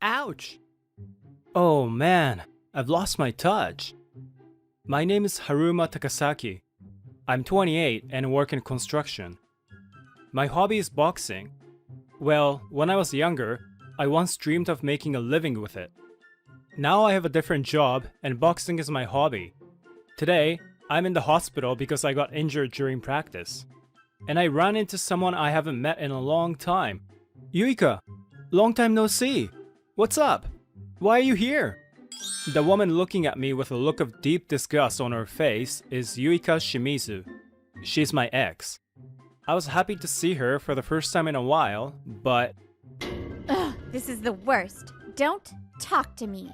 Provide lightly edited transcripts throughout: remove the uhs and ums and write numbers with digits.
Ouch! Oh man, I've lost my touch. My name is Haruma Takasaki. I'm 28 and work in construction. My hobby is boxing. Well, when I was younger, I once dreamed of making a living with it. Now I have a different job and boxing is my hobby. Today, I'm in the hospital because I got injured during practice. And I ran into someone I haven't met in a long time. Yuika, long time no see. What's up? Why are you here? The woman looking at me with a look of deep disgust on her face is Yuika Shimizu. She's my ex. I was happy to see her for the first time in a while, but... Ugh, this is the worst. Don't talk to me.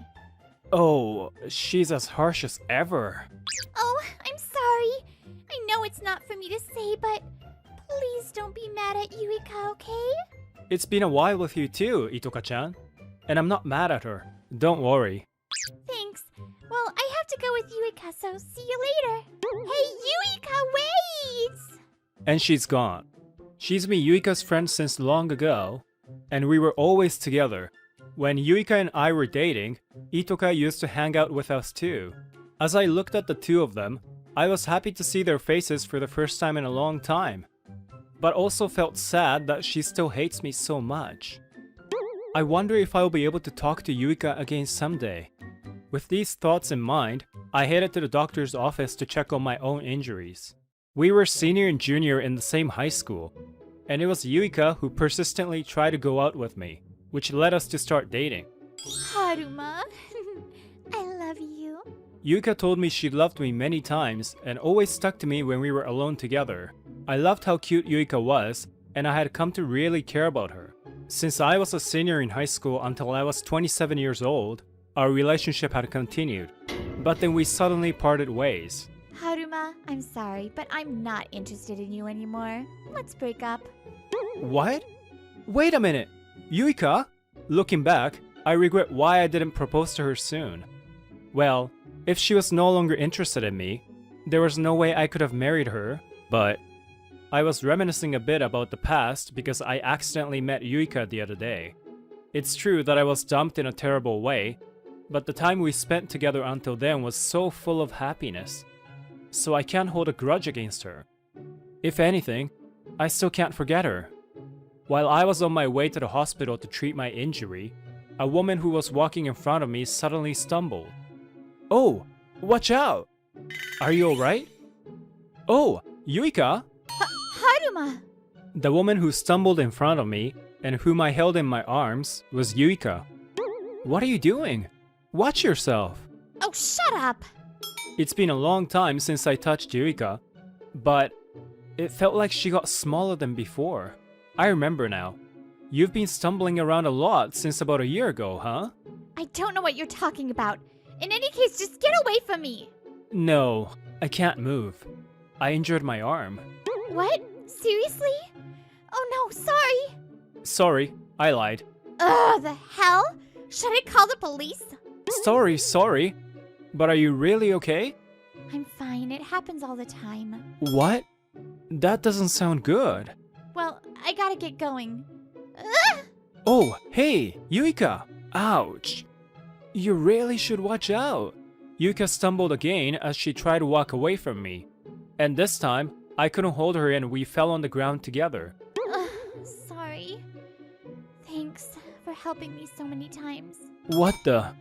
Oh, she's as harsh as ever. Oh, I'm sorry. I know it's not for me to say, but please don't be mad at Yuika, okay? It's been a while with you too, Itoka-chan. And I'm not mad at her. Don't worry. Thanks. Well, I have to go with Yuika, so see you later. Hey, Yuika, wait! And she's gone. She's been Yuika's friend since long ago, and we were always together. When Yuika and I were dating, Itoka used to hang out with us too. As I looked at the two of them, I was happy to see their faces for the first time in a long time, but also felt sad that she still hates me so much. I wonder if I'll be able to talk to Yuika again someday. With these thoughts in mind, I headed to the doctor's office to check on my own injuries. We were senior and junior in the same high school, and it was Yuika who persistently tried to go out with me, which led us to start dating. Haruma, I love you. Yuika told me she loved me many times and always stuck to me when we were alone together. I loved how cute Yuika was, and I had come to really care about her. Since I was a senior in high school until I was 27 years old, our relationship had continued. But then we suddenly parted ways. Haruma, I'm sorry, but I'm not interested in you anymore. Let's break up. What? Wait a minute! Yuika? Looking back, I regret why I didn't propose to her soon. Well, if she was no longer interested in me, there was no way I could have married her, but I was reminiscing a bit about the past because I accidentally met Yuika the other day. It's true that I was dumped in a terrible way, but the time we spent together until then was so full of happiness. So I can't hold a grudge against her. If anything, I still can't forget her. While I was on my way to the hospital to treat my injury, a woman who was walking in front of me suddenly stumbled. Oh, watch out! Are you alright? Oh, Yuika? Haruma! The woman who stumbled in front of me and whom I held in my arms was Yuika. What are you doing? Watch yourself! Oh, shut up! It's been a long time since I touched Yuika, but it felt like she got smaller than before. I remember now. You've been stumbling around a lot since about a year ago, huh? I don't know what you're talking about. In any case, just get away from me! No, I can't move. I injured my arm. What? Seriously? Oh no, sorry! Sorry, I lied. Ugh, the hell? Should I call the police? Sorry. But are you really okay? I'm fine, it happens all the time. What? That doesn't sound good. Well, I gotta get going. Ugh! Oh, hey, Yuika! Ouch! You really should watch out. Yuika stumbled again as she tried to walk away from me. And this time, I couldn't hold her and we fell on the ground together. Ugh, sorry. Thanks for helping me so many times. What the?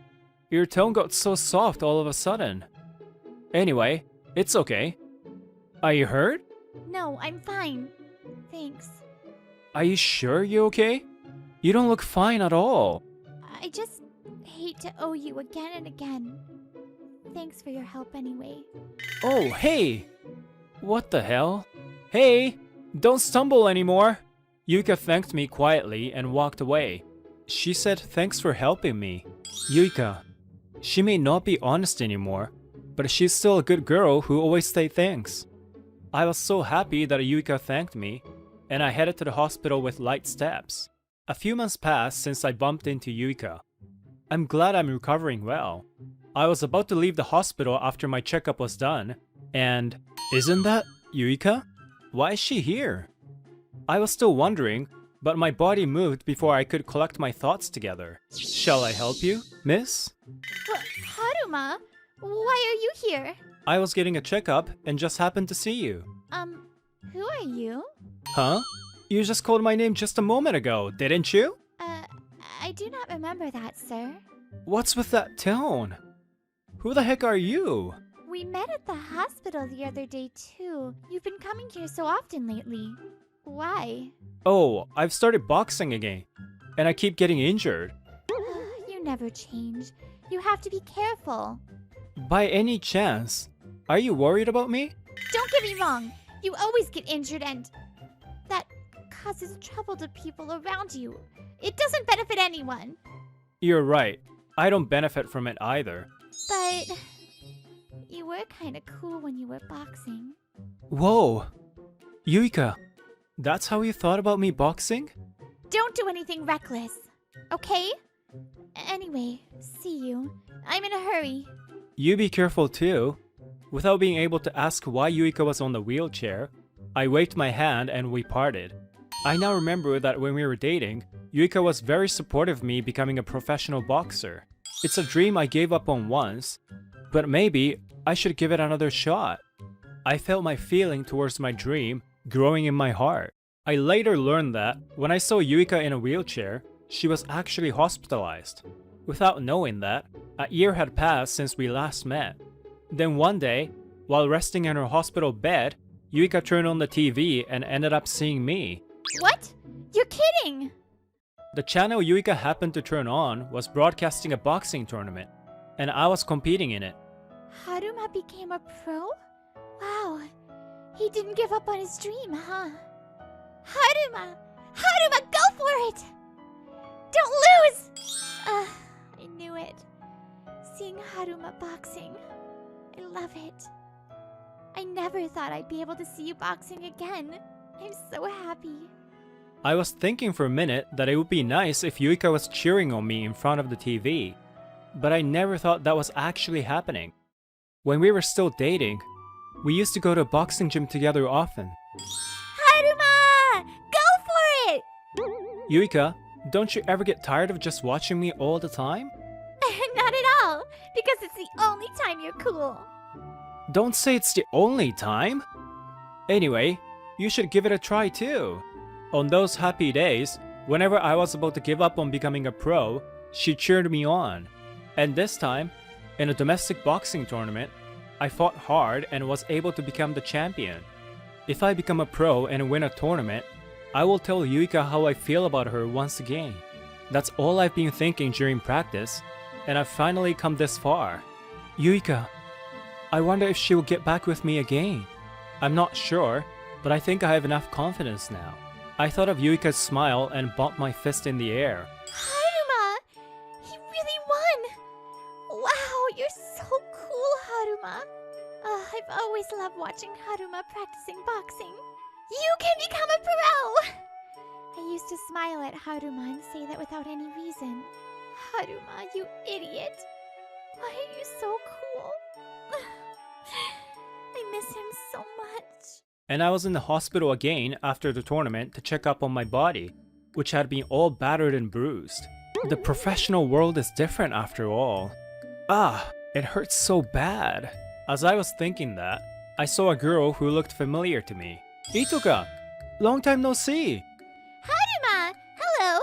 Your tone got so soft all of a sudden. Anyway, it's okay. Are you hurt? No, I'm fine. Thanks. Are you sure you're okay? You don't look fine at all. I just hate to owe you again and again. Thanks for your help anyway. Oh, hey! What the hell? Hey! Don't stumble anymore! Yuika thanked me quietly and walked away. She said thanks for helping me. Yuika. She may not be honest anymore, but she's still a good girl who always says thanks. I was so happy that Yuika thanked me, and I headed to the hospital with light steps. A few months passed since I bumped into Yuika. I'm glad I'm recovering well. I was about to leave the hospital after my checkup was done, and isn't that Yuika? Why is she here? I was still wondering, but my body moved before I could collect my thoughts together. Shall I help you, miss? Haruma, why are you here? I was getting a checkup and just happened to see you. Who are you? Huh? You just called my name just a moment ago, didn't you? I do not remember that, sir. What's with that tone? Who the heck are you? We met at the hospital the other day, too. You've been coming here so often lately. Why? Oh, I've started boxing again, and I keep getting injured. You never change. You have to be careful. By any chance, are you worried about me? Don't get me wrong. You always get injured and that causes trouble to people around you. It doesn't benefit anyone. You're right. I don't benefit from it either. But you were kind of cool when you were boxing. Whoa! Yuika, that's how you thought about me boxing? Don't do anything reckless, okay? Anyway, see you. I'm in a hurry. You be careful too. Without being able to ask why Yuika was on the wheelchair, I waved my hand and we parted. I now remember that when we were dating, Yuika was very supportive of me becoming a professional boxer. It's a dream I gave up on once, but maybe I should give it another shot. I felt my feeling towards my dream growing in my heart. I later learned that when I saw Yuika in a wheelchair, she was actually hospitalized. Without knowing that, a year had passed since we last met. Then one day, while resting in her hospital bed, Yuika turned on the TV and ended up seeing me. What? You're kidding! The channel Yuika happened to turn on was broadcasting a boxing tournament, and I was competing in it. Haruma became a pro? Wow, he didn't give up on his dream, huh? Haruma! Haruma, go for it! Don't lose! I knew it. Seeing Haruma boxing, I love it. I never thought I'd be able to see you boxing again. I'm so happy. I was thinking for a minute that it would be nice if Yuika was cheering on me in front of the TV, but I never thought that was actually happening. When we were still dating, we used to go to a boxing gym together often. Haruma! Go for it! Yuika, don't you ever get tired of just watching me all the time? Not at all, because it's the only time you're cool. Don't say it's the only time! Anyway, you should give it a try too. On those happy days, whenever I was about to give up on becoming a pro, she cheered me on. And this time, in a domestic boxing tournament, I fought hard and was able to become the champion. If I become a pro and win a tournament, I will tell Yuika how I feel about her once again. That's all I've been thinking during practice, and I've finally come this far. Yuika, I wonder if she will get back with me again. I'm not sure, but I think I have enough confidence now. I thought of Yuika's smile and bumped my fist in the air. Haruma! He really won! Wow, you're so cool, Haruma. I've always loved watching Haruma practicing boxing. You can become a pro! I used to smile at Haruma and say that without any reason. Haruma, you idiot. Why are you so cool? I miss him so much. And I was in the hospital again after the tournament to check up on my body, which had been all battered and bruised. The professional world is different after all. Ah, it hurts so bad. As I was thinking that, I saw a girl who looked familiar to me. Itoka! Long time no see! Haruma! Hello!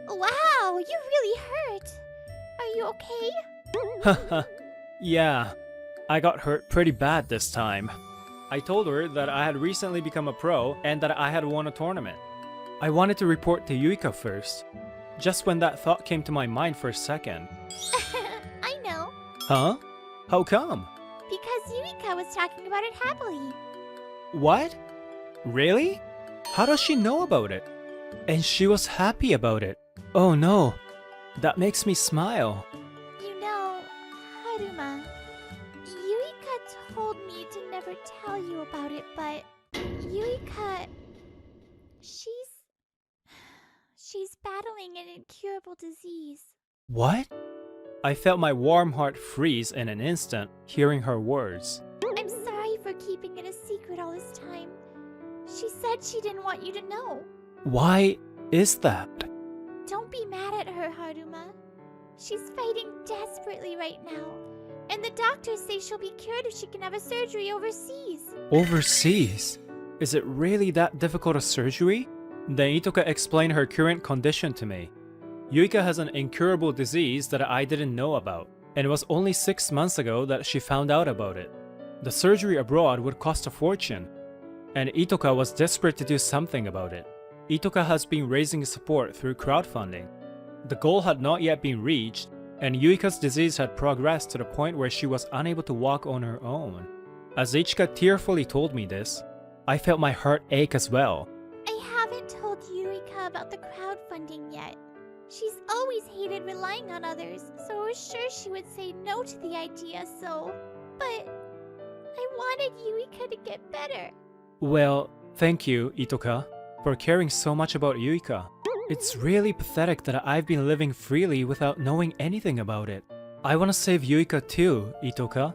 Wow, you really hurt. Are you okay? Haha, yeah, I got hurt pretty bad this time. I told her that I had recently become a pro and that I had won a tournament. I wanted to report to Yuika first, just when that thought came to my mind for a second. I know. Huh? How come? Because Yuika was talking about it happily. What? Really? How does she know about it? And she was happy about it. Oh no, that makes me smile. You know, Haruma, Yuika told me to never tell you about it, but Yuika, she's battling an incurable disease. What? I felt my warm heart freeze in an instant, hearing her words. I'm sorry for keeping it a secret all this time. She said she didn't want you to know. Why? is that? Don't be mad at her, Haruma. She's fighting desperately right now. And the doctors say she'll be cured if she can have a surgery overseas. Overseas? Is it really that difficult a surgery? Then Itoka explained her current condition to me. Yuika has an incurable disease that I didn't know about, and it was only 6 months ago that she found out about it. The surgery abroad would cost a fortune, and Itoka was desperate to do something about it. Itoka has been raising support through crowdfunding. The goal had not yet been reached, and Yuika's disease had progressed to the point where she was unable to walk on her own. As Ichika tearfully told me this, I felt my heart ache as well. I haven't told Yuika about the crowdfunding yet. She's always hated relying on others, so I was sure she would say no to the idea, But I wanted Yuika to get better. Well, thank you, Itoka, for caring so much about Yuika. It's really pathetic that I've been living freely without knowing anything about it. I want to save Yuika too, Itoka.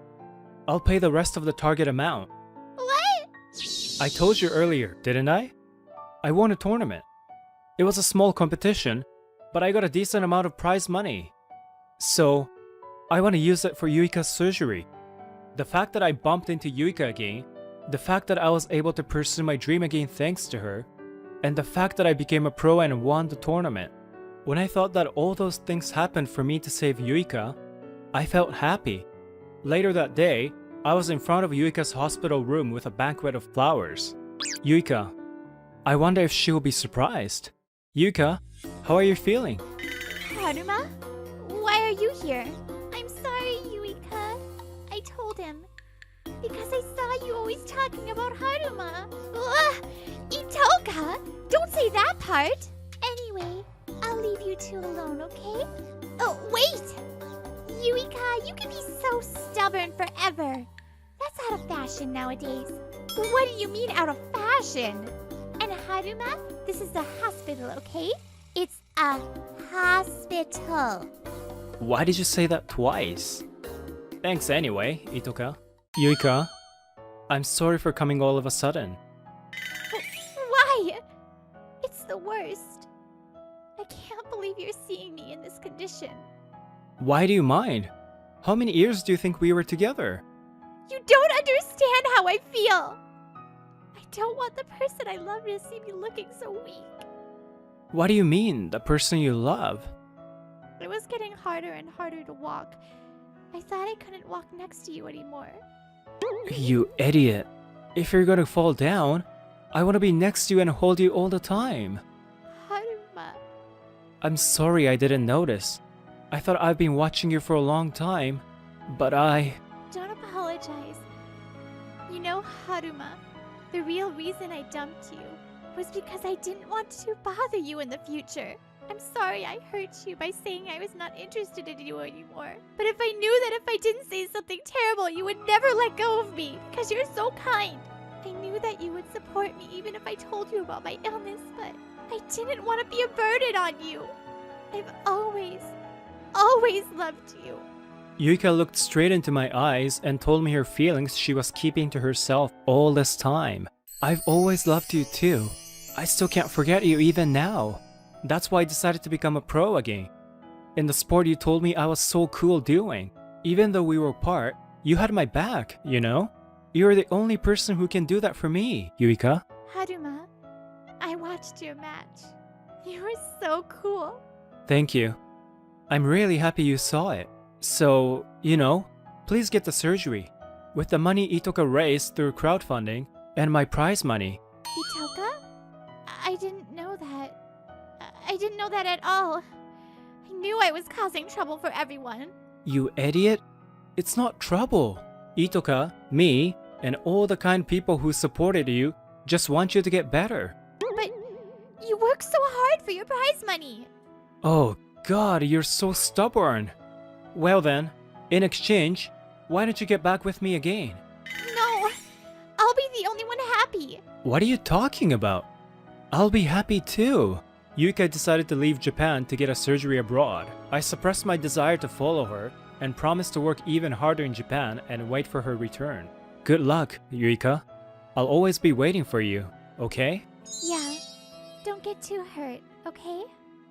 I'll pay the rest of the target amount. What? I told you earlier, didn't I? I won a tournament. It was a small competition, but I got a decent amount of prize money. So, I want to use it for Yuika's surgery. The fact that I bumped into Yuika again, the fact that I was able to pursue my dream again thanks to her, and the fact that I became a pro and won the tournament. When I thought that all those things happened for me to save Yuika, I felt happy. Later that day, I was in front of Yuika's hospital room with a banquet of flowers. Yuika, I wonder if she will be surprised. Yuika, how are you feeling? Haruma? Why are you here? I'm sorry, Yuika. I told him. Because I saw you always talking about Haruma. Ugh! Itoka! Don't say that part! Anyway, I'll leave you two alone, okay? Oh, wait! Yuika, you can be so stubborn forever. That's out of fashion nowadays. What do you mean out of fashion? And Haruma, this is a hospital, okay? It's a hospital. Why did you say that twice? Thanks anyway, Itoka. Yuika, I'm sorry for coming all of a sudden. Why? It's the worst. I can't believe you're seeing me in this condition. Why do you mind? How many years do you think we were together? You don't understand how I feel. I don't want the person I love to see me looking so weak. What do you mean, the person you love? It was getting harder and harder to walk. I thought I couldn't walk next to you anymore. You idiot. If you're gonna fall down, I want to be next to you and hold you all the time. Haruma. I'm sorry I didn't notice. I thought I've been watching you for a long time, but Don't apologize. You know, Haruma, the real reason I dumped you was because I didn't want to bother you in the future. I'm sorry I hurt you by saying I was not interested in you anymore. But if I knew that if I didn't say something terrible, you would never let go of me because you're so kind. I knew that you would support me even if I told you about my illness, but I didn't want to be a burden on you. I've always loved you. Yuika looked straight into my eyes and told me her feelings she was keeping to herself all this time. I've always loved you too. I still can't forget you even now. That's why I decided to become a pro again. In the sport you told me I was so cool doing. Even though we were apart, you had my back, you know? You're the only person who can do that for me, Yuika. Haruma, I watched your match. You were so cool. Thank you. I'm really happy you saw it. So, please get the surgery. With the money Itoka raised through crowdfunding and my prize money. Itoka? I didn't know that. I didn't know that at all. I knew I was causing trouble for everyone. You idiot. It's not trouble. Itoka, me, and all the kind people who supported you just want you to get better. But you work so hard for your prize money. Oh God, you're so stubborn. Well then, in exchange, why don't you get back with me again? No, I'll be the only one happy. What are you talking about? I'll be happy too. Yuika decided to leave Japan to get a surgery abroad. I suppressed my desire to follow her and promised to work even harder in Japan and wait for her return. Good luck, Yuika. I'll always be waiting for you, okay? Yeah, don't get too hurt. Okay?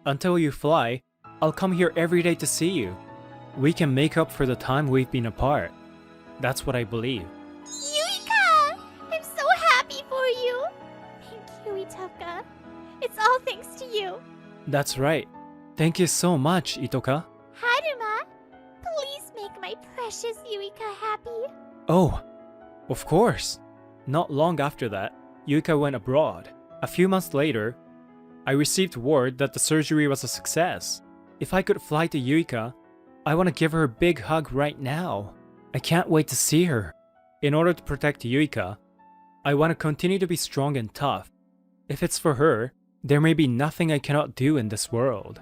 Until you fly, I'll come here every day to see you. We can make up for the time we've been apart. That's what I believe. Yuika! I'm so happy for you! Thank you, Itoka. It's all thanks to you. That's right. Thank you so much, Itoka. Haruma, please make my precious Yuika happy. Oh, of course. Not long after that, Yuika went abroad. A few months later, I received word that the surgery was a success. If I could fly to Yuika, I want to give her a big hug right now. I can't wait to see her. In order to protect Yuika, I want to continue to be strong and tough. If it's for her, there may be nothing I cannot do in this world.